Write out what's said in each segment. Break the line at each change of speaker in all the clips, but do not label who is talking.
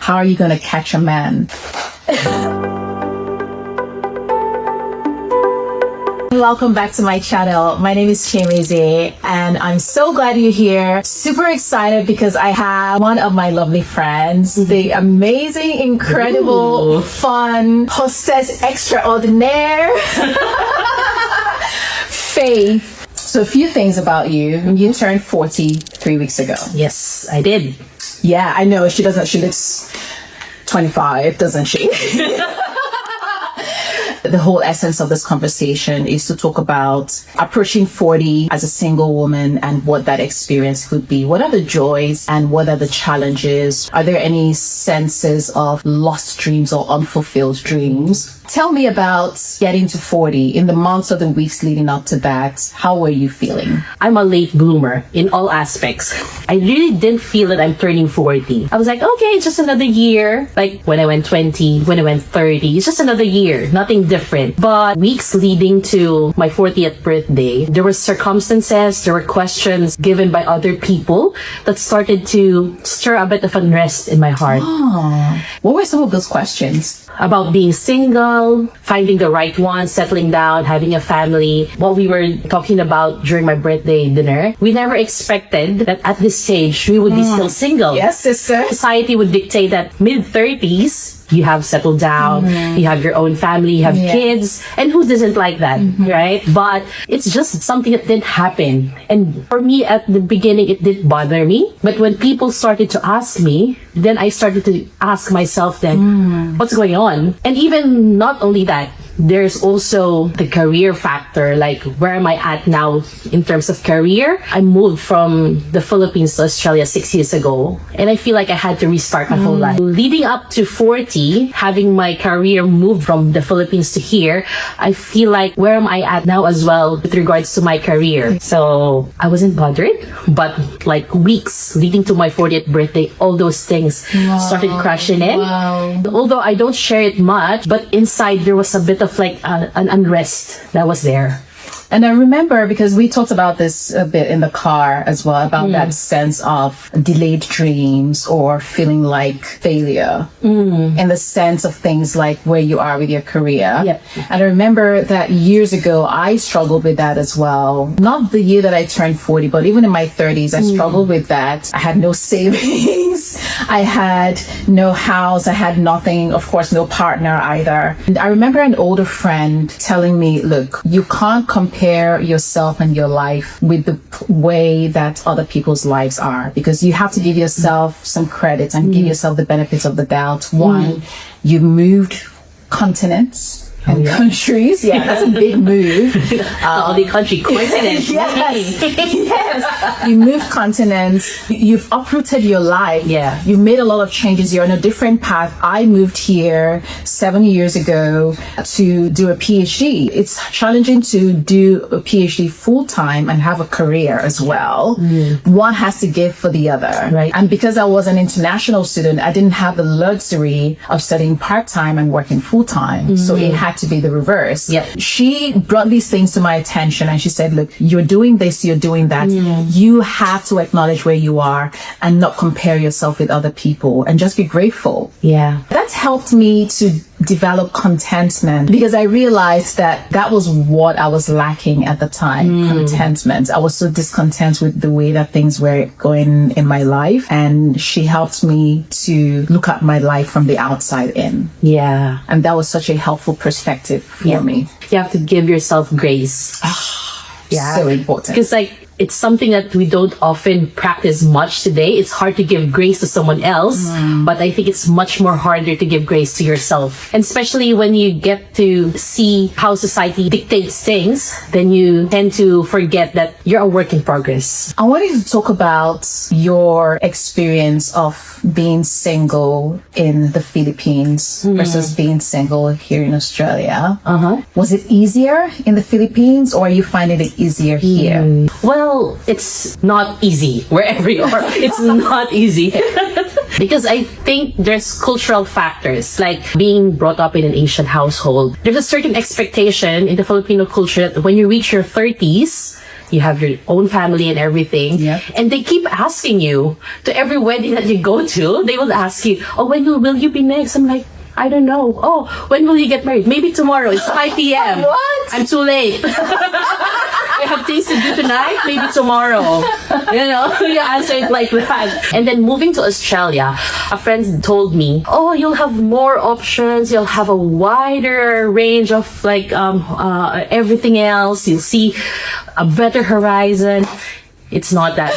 How are you going to catch a man? Welcome back to my channel. My name is Chimeze and I'm so glad you're here. Super excited because I have one of my lovely friends, the amazing, incredible, fun, hostess extraordinaire, Faith. So a few things about you. You turned 40 3 weeks ago.
Yes, I did.
Yeah, I know. She looks 25, doesn't she? The whole essence of this conversation is to talk about approaching 40 as a single woman and what that experience could be. What are the joys and what are the challenges? Are there any senses of lost dreams or unfulfilled dreams? Tell me about getting to 40 in the months or the weeks leading up to that. How were you feeling?
I'm a late bloomer in all aspects. I really didn't feel that I'm turning 40. I was like, okay, it's just another year. Like when I went 20, when I went 30, it's just another year, nothing different. But weeks leading to my 40th birthday, there were circumstances, there were questions given by other people that started to stir a bit of unrest in my heart.
Oh, what were some of those questions?
About being single, finding the right one, settling down, having a family. What we were talking about during my birthday dinner, we never expected that at this stage we would be still single.
Yes, sister.
Society would dictate that mid-30s, you have settled down, you have your own family, you have kids, and who doesn't like that, right? But it's just something that didn't happen. And for me, at the beginning, it did bother me. But when people started to ask me, then I started to ask myself then, what's going on? And even not only that, there's also the career factor, like where am I at now in terms of career? I moved from the Philippines to Australia 6 years ago, and I feel like I had to restart my whole life. Leading up to 40, having my career moved from the Philippines to here, I feel like where am I at now as well with regards to my career? So I wasn't bothered, but like weeks leading to my 40th birthday, all those things started crashing in. Although I don't share it much, but inside there was a bit of like an unrest that was there.
And I remember, because we talked about this a bit in the car as well, about that sense of delayed dreams or feeling like failure in the sense of things like where you are with your career.
Yep.
And I remember that years ago, I struggled with that as well. Not the year that I turned 40, but even in my 30s, I struggled with that. I had no savings. I had no house. I had nothing. Of course, no partner either. And I remember an older friend telling me, look, you can't compare yourself and your life with the way that other people's lives are, because you have to give yourself some credit and give yourself the benefits of the doubt. One, you moved continents and countries. Yeah, that's a big move.
Only country, coincidence.
Yes. You moved continents. You've uprooted your life.
Yeah.
You've made a lot of changes. You're on a different path. I moved here 7 years ago to do a PhD. It's challenging to do a PhD full time and have a career as well. One has to give for the other.
Right.
And because I was an international student, I didn't have the luxury of studying part time and working full time. So it had to be the reverse.
Yep.
She brought these things to my attention and she said, look, you're doing this, you're doing that. You have to acknowledge where you are and not compare yourself with other people and just be grateful.
Yeah.
That's helped me to develop contentment, because I realized that that was what I was lacking at the time. Contentment. I was so discontent with the way that things were going in my life, and she helped me to look at my life from the outside in.
Yeah.
And that was such a helpful perspective for me.
You have to give yourself grace.
So important.
Because like, it's something that we don't often practice much today. It's hard to give grace to someone else, but I think it's much more harder to give grace to yourself. And especially when you get to see how society dictates things, then you tend to forget that you're a work in progress.
I wanted to talk about your experience of being single in the Philippines versus being single here in Australia. Was it easier in the Philippines, or are you finding it easier here?
Well, it's not easy wherever you are. It's not easy. Because I think there's cultural factors, like being brought up in an Asian household. There's a certain expectation in the Filipino culture that when you reach your 30s, you have your own family and everything.
Yep.
And they keep asking you to every wedding that you go to, they will ask you, oh, when will you be next? I'm like, I don't know. Oh, when will you get married? Maybe tomorrow. It's 5 p.m.
What?
I'm too late. I have things to do tonight. Maybe tomorrow. You answer it like that. And then moving to Australia, a friend told me, oh, you'll have more options. You'll have a wider range of everything else. You'll see a better horizon. It's not that.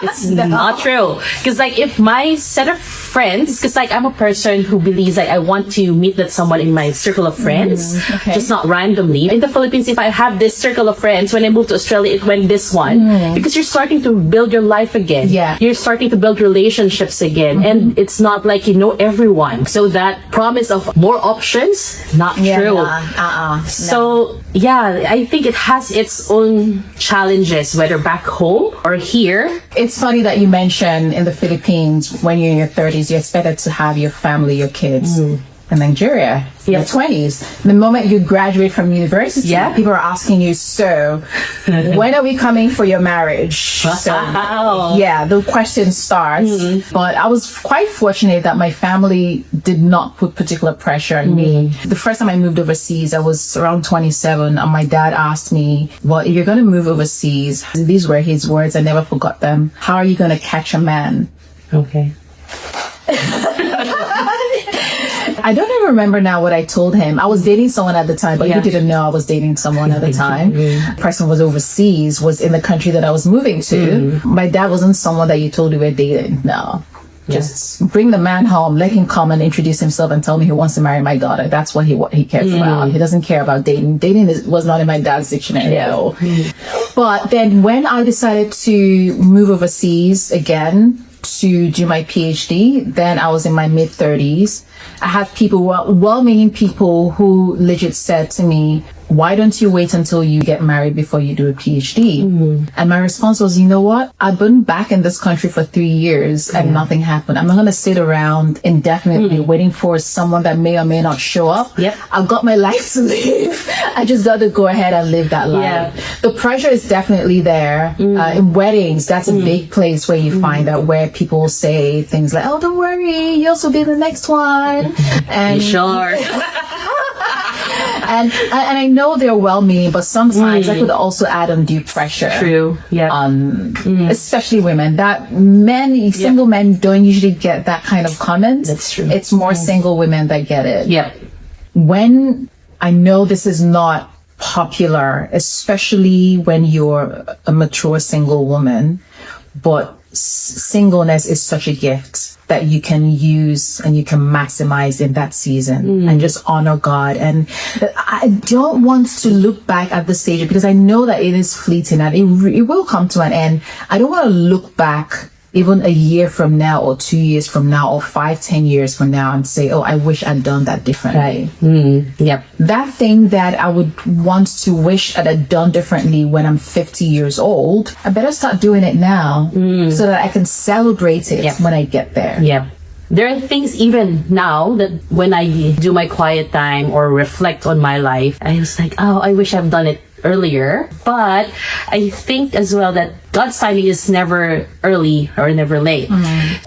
It's not true. Because if my set of friends, because I'm a person who believes I want to meet that someone in my circle of friends, just not randomly. In the Philippines, if I have this circle of friends, when I moved to Australia, it went this one. Because you're starting to build your life again.
Yeah.
You're starting to build relationships again. And it's not like you know everyone. So that promise of more options, not true.
No.
So, yeah, I think it has its own challenges, whether back home or here.
It's funny that you mentioned in the Philippines, when you're in your 30s, you're expected to have your family, your kids. In Nigeria, your 20s. The moment you graduate from university, people are asking you, so when are we coming for your marriage? So, the question starts. But I was quite fortunate that my family did not put particular pressure on me. The first time I moved overseas, I was around 27, and my dad asked me, well, if you're going to move overseas, these were his words, I never forgot them. How are you going to catch a man?
Okay.
I don't even remember now what I told him. I was dating someone at the time, but he didn't know I was dating someone at the time. The person was overseas, was in the country that I was moving to. My dad wasn't someone that you told you were dating. No. Just bring the man home, let him come and introduce himself and tell me he wants to marry my daughter. That's what he cares about. He doesn't care about dating. Dating was not in my dad's dictionary at all. But then when I decided to move overseas again, to do my PhD, then I was in my mid-30s. I had people, well-meaning people who legit said to me, why don't you wait until you get married before you do a PhD? And my response was, you know what? I've been back in this country for 3 years and nothing happened. I'm not going to sit around indefinitely waiting for someone that may or may not show up. I've got my life to live. I just got to go ahead and live that life. The pressure is definitely there. In weddings, that's a big place where you find out where people say things like, oh, don't worry, you'll also be the next one. And
sure.
And I know they're well-meaning, but sometimes that could also add undue pressure.
True.
Especially women. That single men don't usually get that kind of comment.
That's true.
It's more single women that get it.
When
I know this is not popular, especially when you're a mature single woman, but singleness is such a gift that you can use and you can maximize in that season and just honor God. And I don't want to look back at the stage because I know that it is fleeting and it will come to an end. I don't want to look back even a year from now or 2 years from now or 5-10 years from now and say, oh, I wish I'd done that differently. That thing that I would want to wish I'd have done differently when I'm 50 years old, I better start doing it now so that I can celebrate it when I get there.
There are things even now that when I do my quiet time or reflect on my life, I was like, oh, I wish I've done it earlier. But I think as well that God's timing is never early or never late.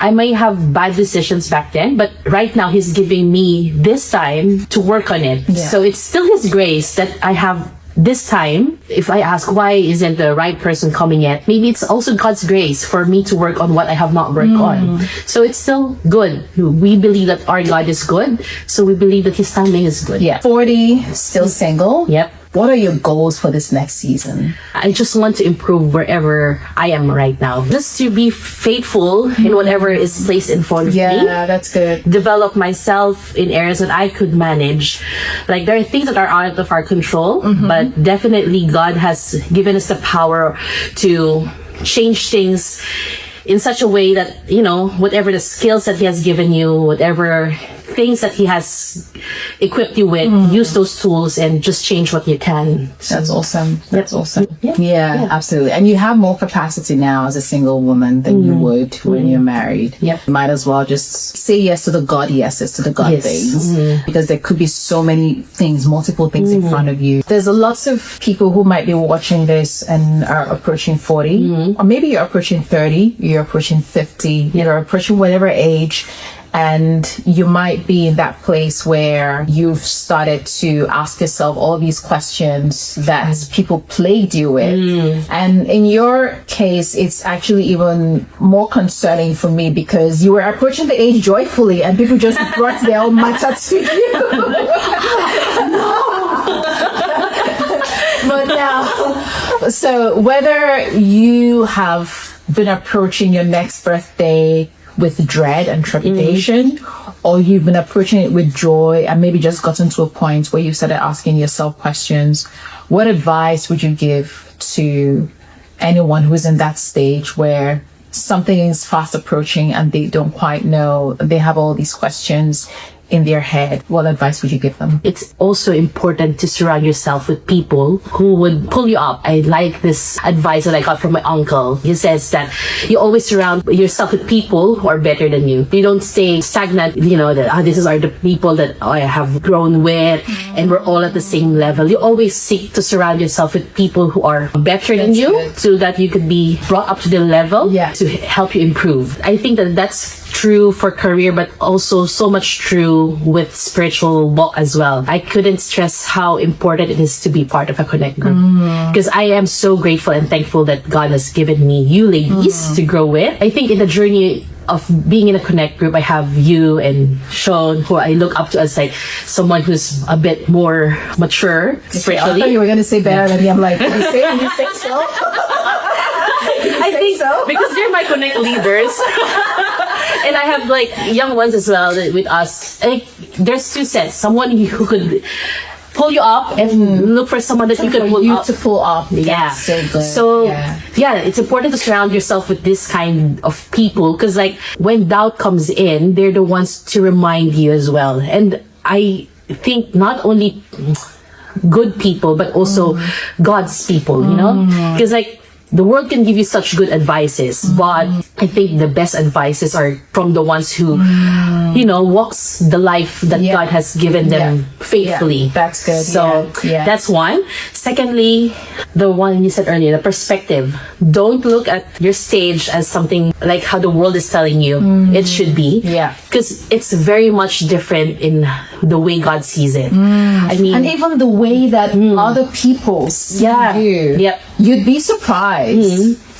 I may have bad decisions back then, but right now He's giving me this time to work on it. So it's still His grace that I have this time. If I ask why isn't the right person coming yet, maybe it's also God's grace for me to work on what I have not worked on. So it's still good. We believe that our God is good, so we believe that His timing is good.
40, still single. What are your goals for this next season?
I just want to improve wherever I am right now. Just to be faithful in whatever is placed in front of me.
Yeah, that's good.
Develop myself in areas that I could manage. Like, there are things that are out of our control, but definitely God has given us the power to change things in such a way that, you know, whatever the skills that He has given you, whatever things that He has equipped you with, use those tools and just change what you can.
That's awesome. That's awesome.
Yeah.
Yeah, absolutely. And you have more capacity now as a single woman than you would when you're married.
Yep.
You might as well just say yes to the God yeses, to the God
Yes.
things. Because there could be so many things, multiple things in front of you. There's lots of people who might be watching this and are approaching 40. Or maybe you're approaching 30, you're approaching 50, you're approaching whatever age. And you might be in that place where you've started to ask yourself all these questions that people plagued you with. And in your case, it's actually even more concerning for me because you were approaching the age joyfully and people just brought their own matter to you. But now, so whether you have been approaching your next birthday with dread and trepidation, or you've been approaching it with joy and maybe just gotten to a point where you started asking yourself questions, what advice would you give to anyone who's in that stage where something is fast approaching and they don't quite know, they have all these questions in their head? What advice would you give them?
It's also important to surround yourself with people who would pull you up. I like this advice that I got from my uncle. He says that you always surround yourself with people who are better than you. You don't stay stagnant, you know, that this are the people that I have grown with and we're all at the same level. You always seek to surround yourself with people who are better than you,
good.
so that you could be brought up to the level to help you improve. I think that that's true for career, but also so much true with spiritual walk as well. I couldn't stress how important it is to be part of a connect group, because I am so grateful and thankful that God has given me you ladies to grow with. I think in the journey of being in a connect group, I have you and Sean, who I look up to as like someone who's a bit more mature
I
spiritually.
thought you were going to say better than me. I'm like, you think so?
I think
so?
because they're my connect leaders. And I have like young ones as well with us. Like, there's two sets. Someone who could pull you up and look for someone that you could pull up.
To pull up.
Yeah.
That's so good.
So yeah, it's important to surround yourself with this kind of people, because like when doubt comes in, they're the ones to remind you as well. And I think not only good people, but also God's people, you know? Because like the world can give you such good advices, but I think the best advices are from the ones who, you know, walks the life that God has given them faithfully.
That's good.
So that's one. Secondly, the one you said earlier, the perspective. Don't look at your stage as something like how the world is telling you it should be.
Yeah.
Because it's very much different in the way God sees it. I mean,
And even the way that other people see you,
Yep.
you'd be surprised.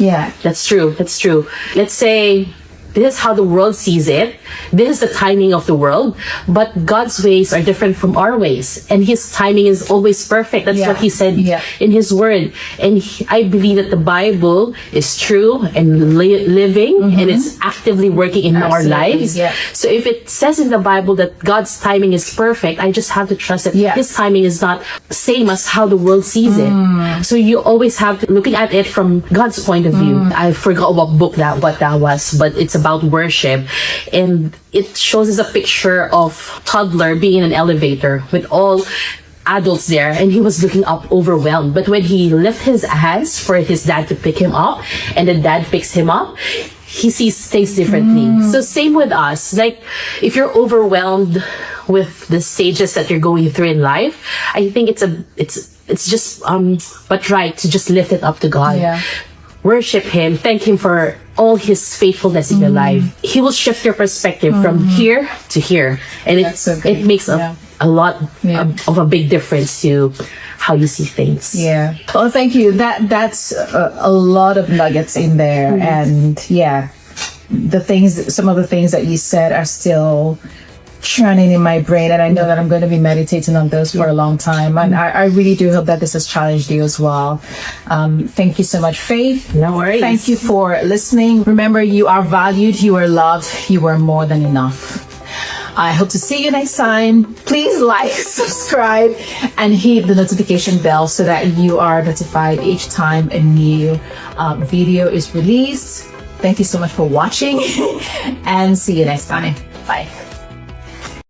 Yeah.
That's true. That's true. Let's say this is how the world sees it. This is the timing of the world. But God's ways are different from our ways. And His timing is always perfect. That's what He said in His Word. And I believe that the Bible is true and living and it's actively working in our lives.
Yeah.
So if it says in the Bible that God's timing is perfect, I just have to trust that His timing is not same as how the world sees it. So you always have to looking at it from God's point of view. I forgot what book that was, but it's about worship, and it shows us a picture of toddler being in an elevator with all adults there, and he was looking up overwhelmed. But when he lifted his hands for his dad to pick him up, and the dad picks him up, he sees things differently. So same with us. Like if you're overwhelmed with the stages that you're going through in life, I think it's just but right to just lift it up to God. Worship Him, thank Him for all His faithfulness in your life. He will shift your perspective from here to here, and it makes a lot of a big difference to how you see things.
Yeah. Oh, thank you. That's a lot of nuggets in there, and some of the things that you said are still churning in my brain, and I know that I'm going to be meditating on those for a long time, and I really do hope that this has challenged you as well. Thank you so much, Faith.
No worries.
Thank you for listening. Remember, you are valued, you are loved, you are more than enough. I hope to see you next time. Please like, subscribe, and hit the notification bell so that you are notified each time a new video is released. Thank you so much for watching, and see you next time. Bye.